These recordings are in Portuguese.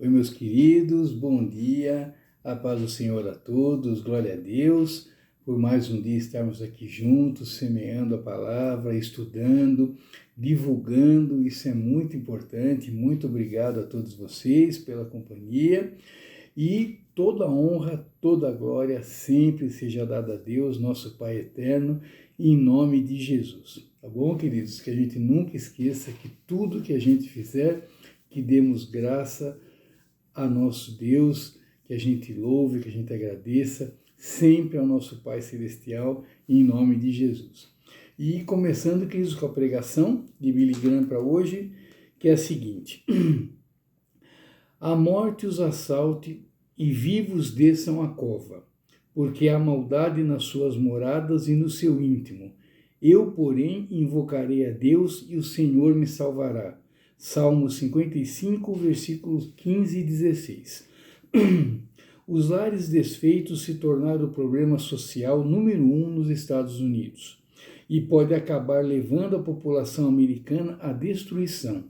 Oi, meus queridos, bom dia, a paz do Senhor a todos, glória a Deus, por mais um dia estarmos aqui juntos, semeando a palavra, estudando, divulgando, isso é muito importante, muito obrigado a todos vocês pela companhia e toda a honra, toda a glória sempre seja dada a Deus, nosso Pai eterno, em nome de Jesus, tá bom, queridos? Que a gente nunca esqueça que tudo que a gente fizer, que demos graça a nosso Deus, que a gente louve, que a gente agradeça sempre ao nosso Pai Celestial, em nome de Jesus. E começando, queridos, com a pregação de Billy Graham para hoje, que é a seguinte: a morte os assalte e vivos desçam a cova, porque há maldade nas suas moradas e no seu íntimo. Eu, porém, invocarei a Deus e o Senhor me salvará. Salmo 55, versículos 15 e 16. Os lares desfeitos se tornaram o problema social número 1 nos Estados Unidos e pode acabar levando a população americana à destruição.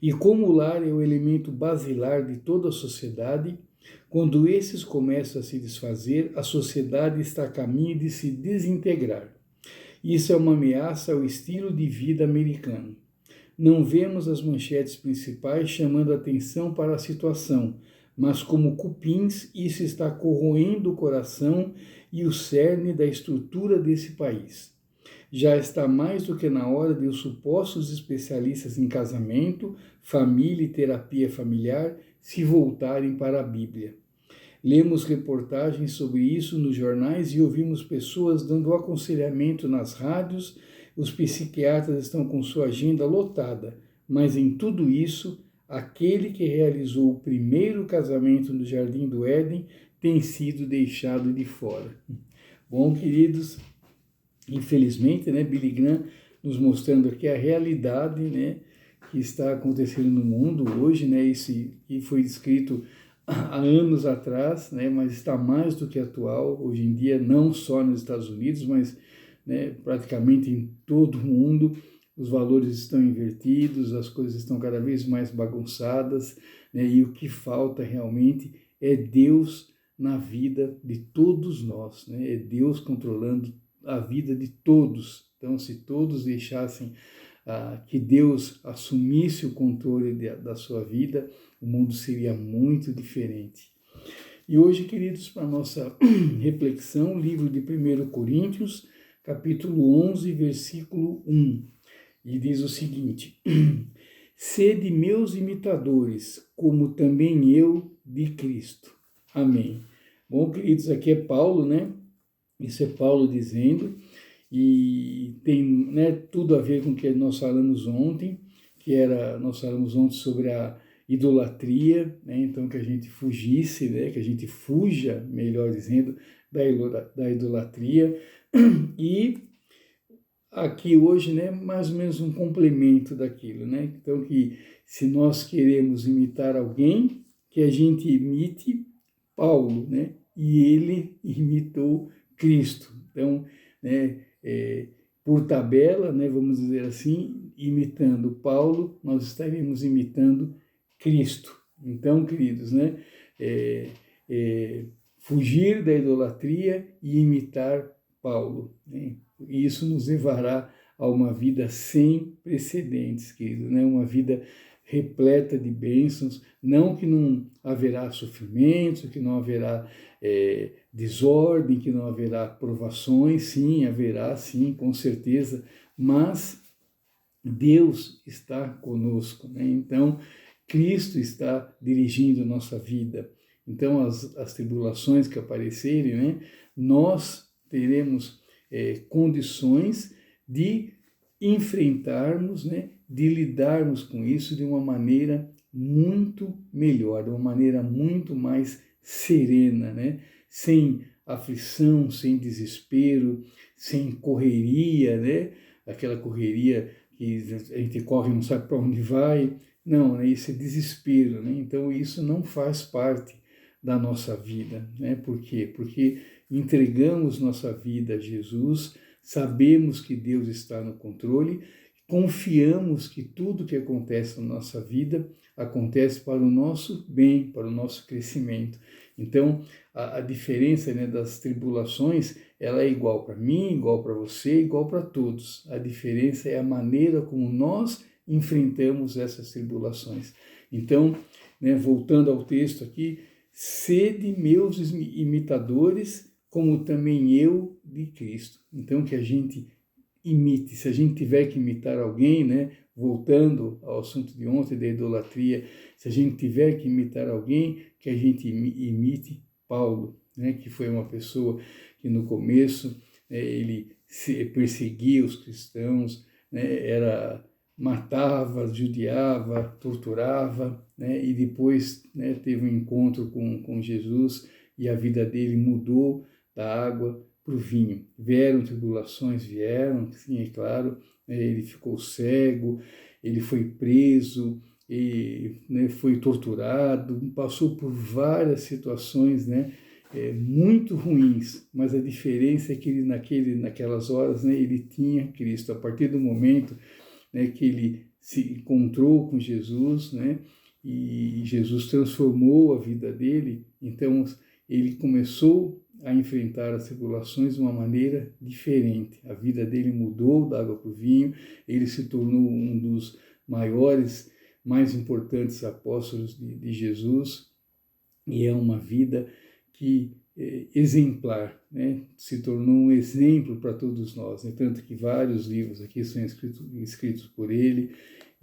E como o lar é o elemento basilar de toda a sociedade, quando esses começam a se desfazer, a sociedade está a caminho de se desintegrar. Isso é uma ameaça ao estilo de vida americano. Não vemos as manchetes principais chamando atenção para a situação, mas como cupins, isso está corroendo o coração e o cerne da estrutura desse país. Já está mais do que na hora de os supostos especialistas em casamento, família e terapia familiar se voltarem para a Bíblia. Lemos reportagens sobre isso nos jornais e ouvimos pessoas dando aconselhamento nas rádios. Os psiquiatras estão com sua agenda lotada, mas em tudo isso, aquele que realizou o primeiro casamento no Jardim do Éden tem sido deixado de fora. Bom, queridos, infelizmente, Billy Graham nos mostrando aqui a realidade, que está acontecendo no mundo hoje, isso que foi descrito há anos atrás, mas está mais do que atual hoje em dia, não só nos Estados Unidos, mas praticamente em todo o mundo. Os valores estão invertidos, as coisas estão cada vez mais bagunçadas, e o que falta realmente é Deus na vida de todos nós, é Deus controlando a vida de todos. Então, se todos deixassem que Deus assumisse o controle da sua vida, o mundo seria muito diferente. E hoje, queridos, para a nossa reflexão, livro de 1 Coríntios, capítulo 11, versículo 1, e diz o seguinte: sede meus imitadores, como também eu de Cristo. Amém. Bom, queridos, aqui é Paulo, Isso é Paulo dizendo, e tem tudo a ver com o que nós falamos ontem, nós falamos ontem sobre a idolatria, então que a gente fugisse, que a gente fuja, melhor dizendo, da idolatria. E aqui hoje, mais ou menos um complemento daquilo, Então que se nós queremos imitar alguém, que a gente imite Paulo, E ele imitou Cristo. Então, por tabela, vamos dizer assim, imitando Paulo, nós estaremos imitando Cristo. Então, queridos, fugir da idolatria e imitar Paulo. E isso nos levará a uma vida sem precedentes, queridos, uma vida repleta de bênçãos, não que não haverá sofrimento, que não haverá desordem, que não haverá provações, sim, haverá, sim, com certeza, mas Deus está conosco, Então, Cristo está dirigindo nossa vida. Então, as tribulações que aparecerem, nós teremos condições de enfrentarmos, de lidarmos com isso de uma maneira muito melhor, de uma maneira muito mais serena, sem aflição, sem desespero, sem correria, aquela correria que a gente corre e não sabe para onde vai. Não, isso é desespero, Então isso não faz parte da nossa vida, Por quê? Porque entregamos nossa vida a Jesus, sabemos que Deus está no controle, confiamos que tudo que acontece na nossa vida acontece para o nosso bem, para o nosso crescimento. Então, a diferença, né, das tribulações, ela é igual para mim, igual para você, igual para todos. A diferença é a maneira como nós enfrentamos essas tribulações. Então, né, voltando ao texto aqui, sede meus imitadores, como também eu de Cristo. Então, que a gente imite. Se a gente tiver que imitar alguém, né, voltando ao assunto de ontem da idolatria, se a gente tiver que imitar alguém, que a gente imite Paulo, né, que foi uma pessoa que no começo, né, ele perseguia os cristãos, né, matava, judiava, torturava, né, e depois, né, teve um encontro com Jesus e a vida dele mudou da água para o vinho. Vieram tribulações, vieram, sim, é claro, né, ele ficou cego, ele foi preso, e, né, foi torturado, passou por várias situações, né, muito ruins, mas a diferença é que ele, naquelas horas, né, ele tinha Cristo. A partir do momento, né, que ele se encontrou com Jesus, né, e Jesus transformou a vida dele, então ele começou a enfrentar as tribulações de uma maneira diferente. A vida dele mudou da água para o vinho, ele se tornou um dos maiores, mais importantes apóstolos de Jesus, e é uma vida que exemplar, né? Se tornou um exemplo para todos nós, né? Tanto que vários livros aqui são escritos por ele.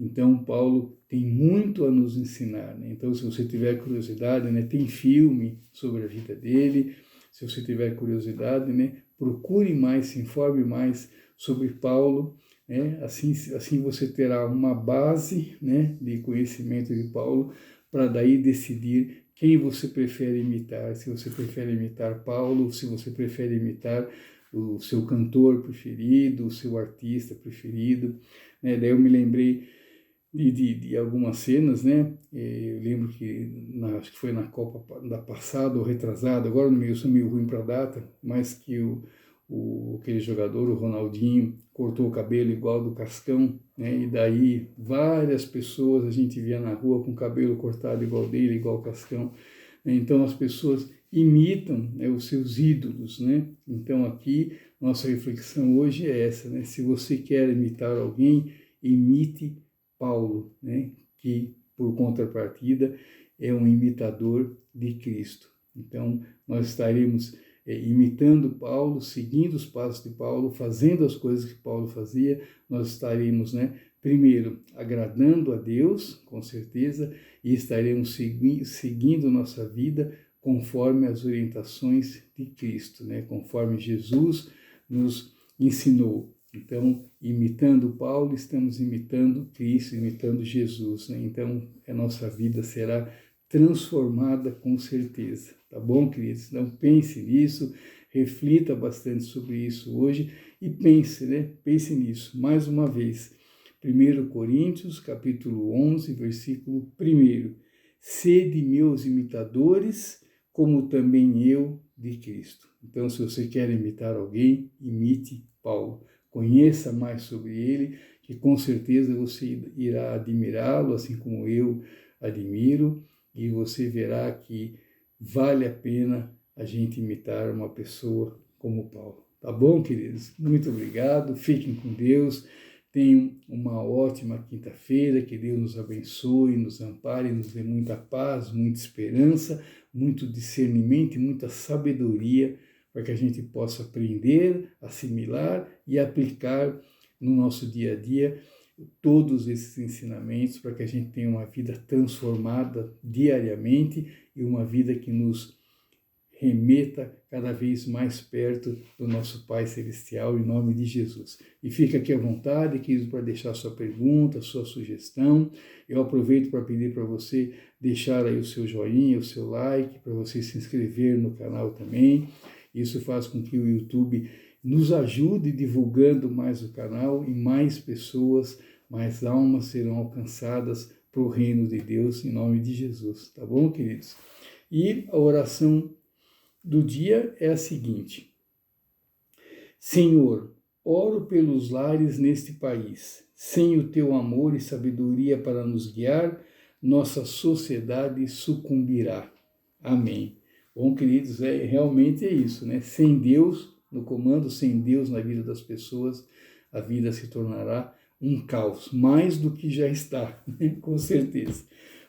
Então, Paulo tem muito a nos ensinar, né? Então, se você tiver curiosidade, né, tem filme sobre a vida dele. Se você tiver curiosidade, né, procure mais, se informe mais sobre Paulo, né? Assim você terá uma base, né, de conhecimento de Paulo, para daí decidir quem você prefere imitar, se você prefere imitar Paulo, se você prefere imitar o seu cantor preferido, o seu artista preferido, né? Daí eu me lembrei de algumas cenas, né? Eu lembro que, acho que foi na Copa da passada ou retrasada, agora eu sou meio ruim para a data, mas que aquele jogador, o Ronaldinho, cortou o cabelo igual do Cascão, né? E daí várias pessoas a gente via na rua com o cabelo cortado igual dele, igual o Cascão. Então as pessoas imitam, né, os seus ídolos, né? Então aqui nossa reflexão hoje é essa, né? Se você quer imitar alguém, imite Paulo, né? Que por contrapartida é um imitador de Cristo. Então nós estaremos imitando Paulo, seguindo os passos de Paulo, fazendo as coisas que Paulo fazia, nós estaremos, né, primeiro, agradando a Deus, com certeza, e estaremos seguindo nossa vida conforme as orientações de Cristo, né, conforme Jesus nos ensinou. Então, imitando Paulo, estamos imitando Cristo, imitando Jesus, né? Então, a nossa vida será transformada com certeza, tá bom, queridos? Então pense nisso, reflita bastante sobre isso hoje e pense, né? Pense nisso, mais uma vez. 1 Coríntios, capítulo 11, versículo 1. Sede meus imitadores, como também eu de Cristo. Então, se você quer imitar alguém, imite Paulo. Conheça mais sobre ele, que com certeza você irá admirá-lo, assim como eu admiro, e você verá que vale a pena a gente imitar uma pessoa como Paulo. Tá bom, queridos? Muito obrigado, fiquem com Deus, tenham uma ótima quinta-feira, que Deus nos abençoe, nos ampare, nos dê muita paz, muita esperança, muito discernimento e muita sabedoria, para que a gente possa aprender, assimilar e aplicar no nosso dia a dia todos esses ensinamentos, para que a gente tenha uma vida transformada diariamente e uma vida que nos remeta cada vez mais perto do nosso Pai Celestial, em nome de Jesus. E fica aqui à vontade, querido, para deixar sua pergunta, sua sugestão. Eu aproveito para pedir para você deixar aí o seu joinha, o seu like, para você se inscrever no canal também. Isso faz com que o YouTube nos ajude divulgando mais o canal e mais pessoas, mais almas serão alcançadas para o reino de Deus, em nome de Jesus. Tá bom, queridos? E a oração do dia é a seguinte: Senhor, oro pelos lares neste país. Sem o teu amor e sabedoria para nos guiar, nossa sociedade sucumbirá. Amém. Bom, queridos, realmente é isso, né? Sem Deus no comando, sem Deus na vida das pessoas, a vida se tornará um caos, mais do que já está, né? Com certeza.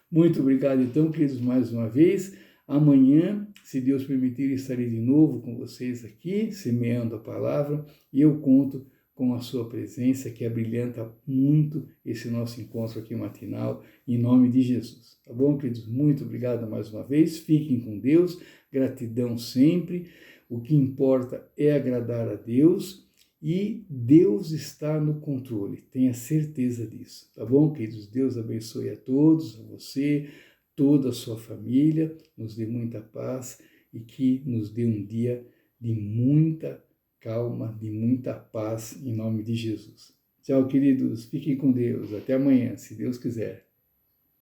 Muito obrigado, então, queridos, mais uma vez. Amanhã, se Deus permitir, estarei de novo com vocês aqui, semeando a palavra, e eu conto com a sua presença, que abrilhanta muito esse nosso encontro aqui matinal, em nome de Jesus. Tá bom, queridos? Muito obrigado mais uma vez. Fiquem com Deus, gratidão sempre. O que importa é agradar a Deus e Deus está no controle. Tenha certeza disso. Tá bom, queridos? Deus abençoe a todos, a você, toda a sua família, nos dê muita paz e que nos dê um dia de muita calma, de muita paz, em nome de Jesus. Tchau, queridos. Fiquem com Deus. Até amanhã, se Deus quiser.